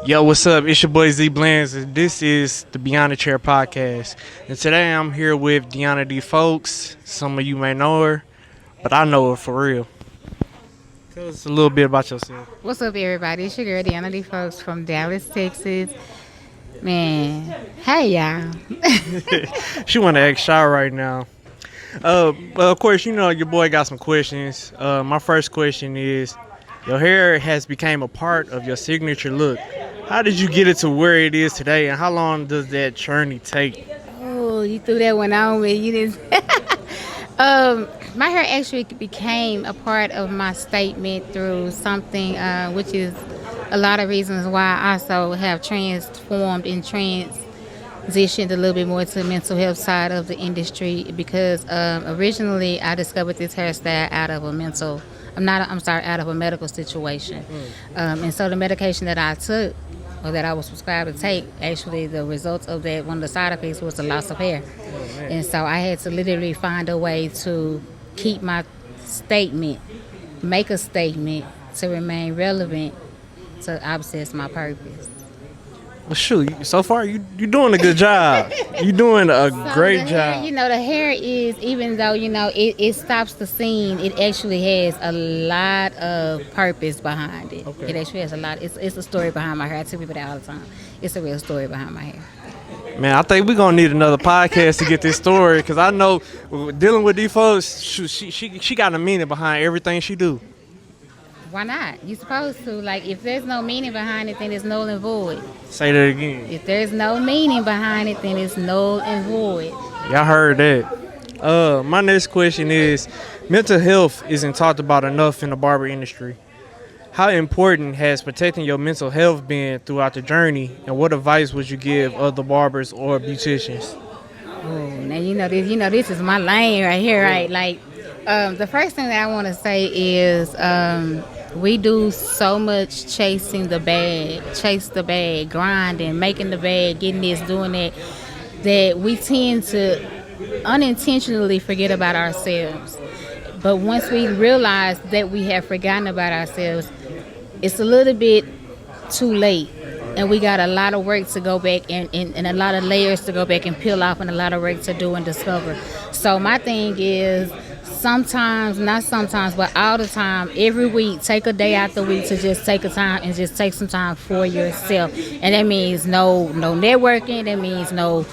Yo, what's up? It's your boy Z Blends, and this is the Beyond the Chair podcast. And today I'm here with DFowlks. Some of you may know her, but I know her for real. Tell us a little bit about yourself. What's up, everybody? It's your girl, DFowlks from Dallas, Texas. Man, hey, y'all. She want to act shy right now. Well, of course, you know your boy got some questions. My first question is, your hair has become a part of your signature look. How did you get it to where it is today, and how long does that journey take? Oh, you threw that one on me. You didn't. My hair actually became a part of my statement through something, which is a lot of reasons why I also have transformed and transitioned a little bit more to the mental health side of the industry, because originally I discovered this hairstyle out of a medical situation. And so the medication that I took, or that I was prescribed to take, actually the results of that, one of the side effects was the loss of hair. And so I had to literally find a way to keep my statement, make a statement to remain relevant, to access my purpose. Well, shoot, so far you're doing a good job. You're doing a great job. The hair is, even though, it stops the scene, it actually has a lot of purpose behind it. Okay. It actually has a lot. It's a story behind my hair. I tell people that all the time. It's a real story behind my hair. Man, I think we're going to need another podcast to get this story, because I know dealing with these folks, she got a meaning behind everything she do. Why not? You supposed to. Like, if there's no meaning behind it, then it's null and void. Say that again. If there's no meaning behind it, then it's null and void. Y'all heard that. My next question is, mental health isn't talked about enough in the barber industry. How important has protecting your mental health been throughout the journey, and what advice would you give other barbers or beauticians? Oh, now this is my lane right here, right? Like, the first thing that I want to say is, we do so much chasing the bag, grinding, making the bag, getting this, doing that we tend to unintentionally forget about ourselves. But once we realize that we have forgotten about ourselves, it's a little bit too late. And we got a lot of work to go back and a lot of layers to go back and peel off, and a lot of work to do and discover. So my thing is, sometimes, not sometimes, but all the time, every week, take a day out the week to just take a time and just take some time for yourself. And that means no networking, that means no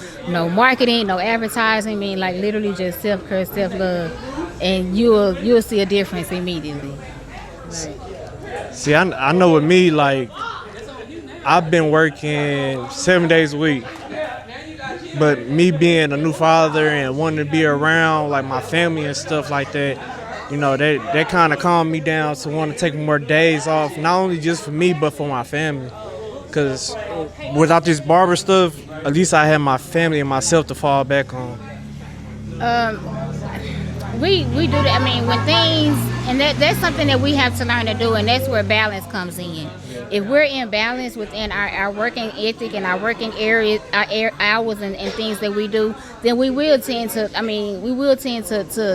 marketing, no advertising. I mean, like, literally just self-care, self-love, and you'll see a difference immediately. See, I know with me, like, I've been working 7 days a week. But me being a new father and wanting to be around, like, my family and stuff like that, that kind of calmed me down to want to take more days off, not only just for me, but for my family. Because without this barber stuff, at least I had my family and myself to fall back on. We do that. I mean, when things, and that's something that we have to learn to do, and that's where balance comes in. If we're in balance within our working ethic and our working areas, our hours and things that we do, then we will tend to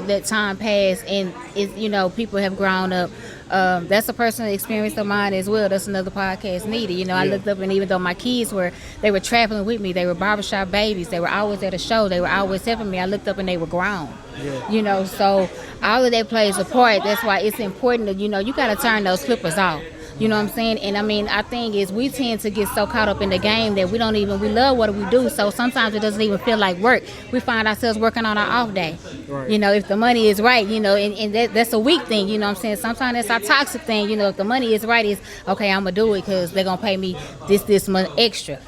let time pass, and people have grown up. That's a personal experience of mine as well. That's another podcast needed. I looked up, and even though my kids were traveling with me, they were barbershop babies, they were always at a show, they were always helping me. I looked up and they were grown. Yeah. So all of that plays a part. That's why it's important that, you got to turn those clippers off. You know what I'm saying? And I mean, I think is we tend to get so caught up in the game that we love what we do. So sometimes it doesn't even feel like work. We find ourselves working on our off day. Right. If the money is right, and that's a weak thing. You know what I'm saying? Sometimes that's our toxic thing. If the money is right, it's okay, I'm going to do it because they're going to pay me this month extra.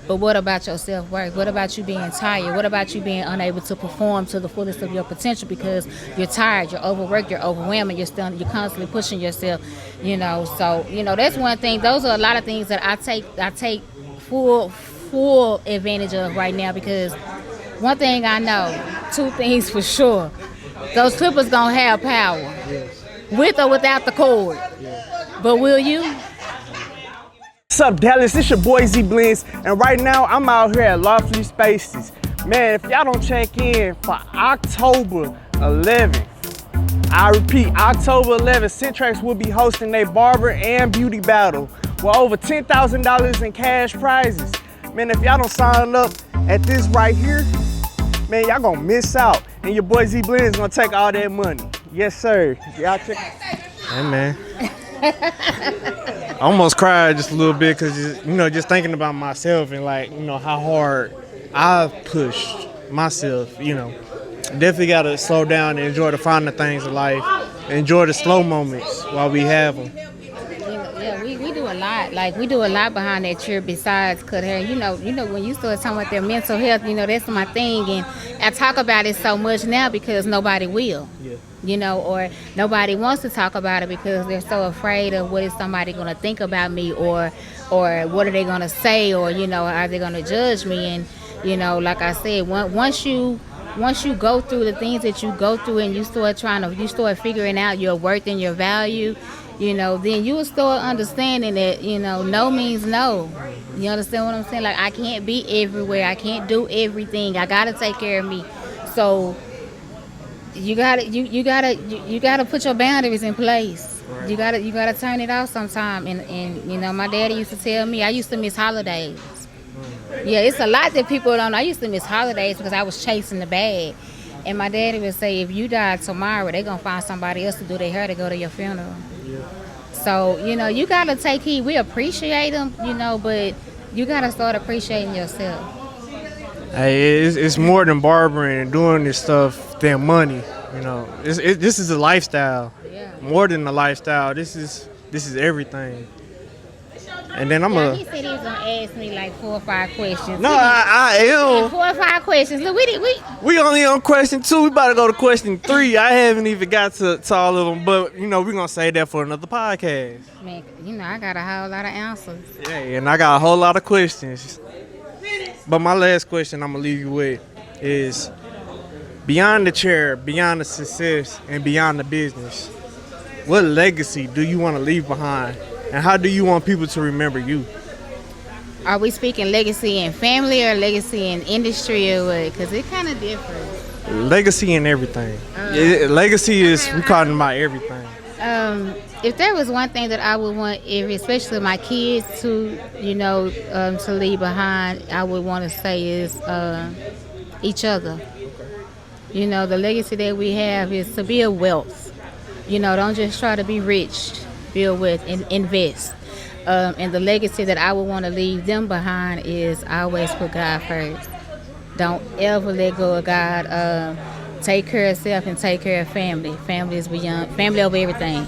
But what about your self-worth? What about you being tired? What about you being unable to perform to the fullest of your potential because you're tired, you're overworked, you're overwhelmed, you're constantly pushing yourself, So, that's one thing. Those are a lot of things that I take full advantage of right now, because one thing I know, two things for sure. Those clippers gonna have power. Yes. With or without the cord. Yes. But will you? What's up, Dallas? It's your boy Z Blends, and right now I'm out here at Lovely Spaces. Man, if y'all don't check in for October 11th, I repeat, October 11th, Centrax will be hosting a barber and beauty battle with over $10,000 in cash prizes. Man, if y'all don't sign up at this right here, man, y'all gonna miss out. And your boy Z Blend is gonna take all that money. Yes, sir. Y'all check. Hey, man. I almost cried just a little bit because, just thinking about myself and, like, how hard I've pushed myself, Definitely got to slow down and enjoy the finer things of life. Enjoy the slow moments while we have them. Yeah, we do a lot. Like, we do a lot behind that chair besides cut hair. When you start talking about their mental health, that's my thing. And I talk about it so much now because nobody will. Yeah. Or nobody wants to talk about it because they're so afraid of what is somebody going to think about me or what are they going to say or, are they going to judge me? And, like I said, once you go through the things that you go through and you start figuring out your worth and your value, then you will start understanding that, no means no. You understand what I'm saying? Like, I can't be everywhere. I can't do everything. I got to take care of me. So you gotta put your boundaries in place. Right. You gotta turn it off sometime. And my daddy used to tell me I used to miss holidays. Yeah, it's a lot that people don't know. I used to miss holidays because I was chasing the bag. And my daddy would say, if you die tomorrow, they're going to find somebody else to do their hair to go to your funeral. Yeah. So, you got to take heed. We appreciate them, but you got to start appreciating yourself. Hey, it's more than barbering and doing this stuff than money. This is a lifestyle. Yeah. More than a lifestyle. This is everything. And then he said he was gonna ask me like 4 or 5 questions. No, I am. 4 or 5 questions. Look, we only on question 2. We about to go to question 3. I haven't even got to all of them, but we're gonna save that for another podcast. Man, I got a whole lot of answers. Yeah, and I got a whole lot of questions. But my last question I'm gonna leave you with is: beyond the chair, beyond the success, and beyond the business, what legacy do you want to leave behind? And how do you want people to remember you? Are we speaking legacy in family or legacy in industry or what? Because it kind of differs. Legacy in everything. Legacy is, we talking about everything. If there was one thing that I would want, especially my kids to leave behind, I would want to say is each other. The legacy that we have is to build wealth. Don't just try to be rich. Build with and invest. And the legacy that I would want to leave them behind is always put God first. Don't ever let go of God. Take care of self and take care of family. Family is beyond. Family over everything.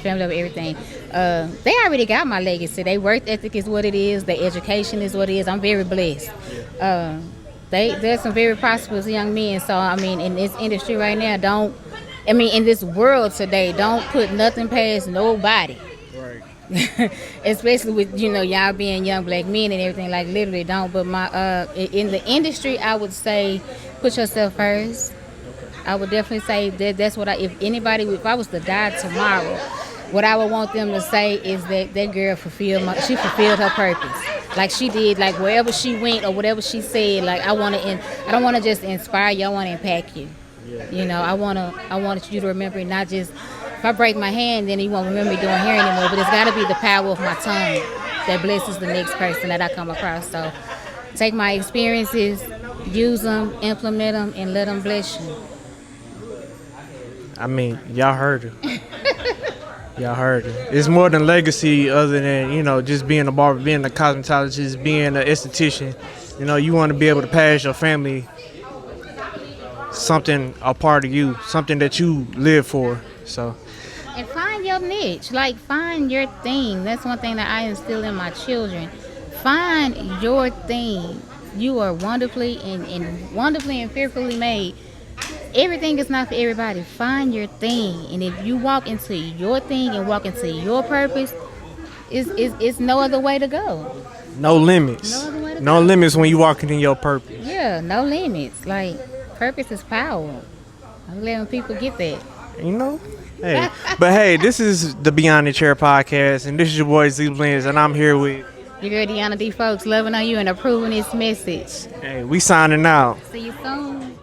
Family over everything. They already got my legacy. Their work ethic is what it is. Their education is what it is. I'm very blessed. There's some very prosperous young men. So in this industry right now, in this world today, don't put nothing past nobody. Right. Especially with, y'all being young black men and everything, like literally don't. But in the industry, I would say put yourself first. I would definitely say that's what if I was to die tomorrow, what I would want them to say is that girl fulfilled her purpose. Like she did, like wherever she went or whatever she said, like I don't want to just inspire you, I want to impact you. Yeah. I want you to remember it, not just if I break my hand, then you won't remember me doing hair anymore. But it's got to be the power of my tongue that blesses the next person that I come across. So take my experiences, use them, implement them, and let them bless you. Y'all heard it. Y'all heard it. It's more than legacy other than, just being a barber, being a cosmetologist, being an esthetician. You want to be able to pass your family something, a part of you, something that you live for. So, and find your niche, like find your thing. That's one thing that I instill in my children. Find your thing. You are wonderfully and fearfully made. Everything is not for everybody. Find your thing, and if you walk into your thing and walk into your purpose, it's no other way to go. No limits. No other way to go. No limits when you walking in your purpose. Yeah, no limits. Like, purpose is power. I'm letting people get that. Hey. But hey, this is the Beyond the Chair podcast, and this is your boy Z Blends, and I'm here with your girl DFowlks, loving on you and approving this message. Hey, we signing out. See you soon.